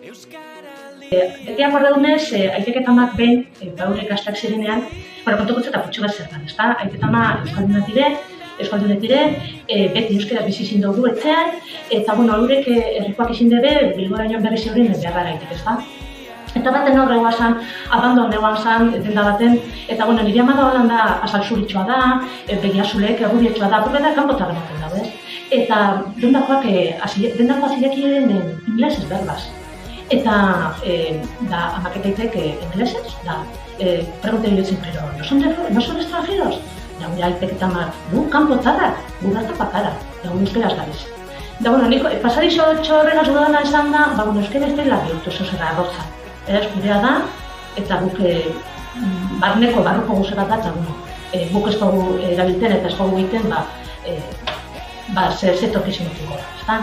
Beti akordadunez, aitek eta amak behin, baure gaztak zirenean, kontuko eta putxu bat zertan, ezta? Aitek eta ama euskaldunak dire, beti euskaraz bizi izin dugu etxean, eta eurek herrikoak izin debe, Bilboraino berriz eurin beharra gaitek, ezta? Eta baten horre guazan, abandon eguan zan, denda baten, eta nire ama da holan da, azal zuritxoa da, begiazulek, errubietxoa da, apurre da, kanpotarra baten dago, ez? Eta dendakoak zirekiren inglesez berbaz. Eta amaketaitek inglesez, pregunte yo siempre, ¿no son extranjeros? Da gure aitek eta amak, gu kanpotarrak, gu garta pakara, da gure euskeraz gabiz. Da nik pasadixo txorrena zudana esan da, euskera ez dela bihurtu zozera agortza. Gurea da, eta guk barneko, barruko guze bat da, eta guk ez dugu erabilten eta ez dugu egiten, ze tokizimotuko da, ezta?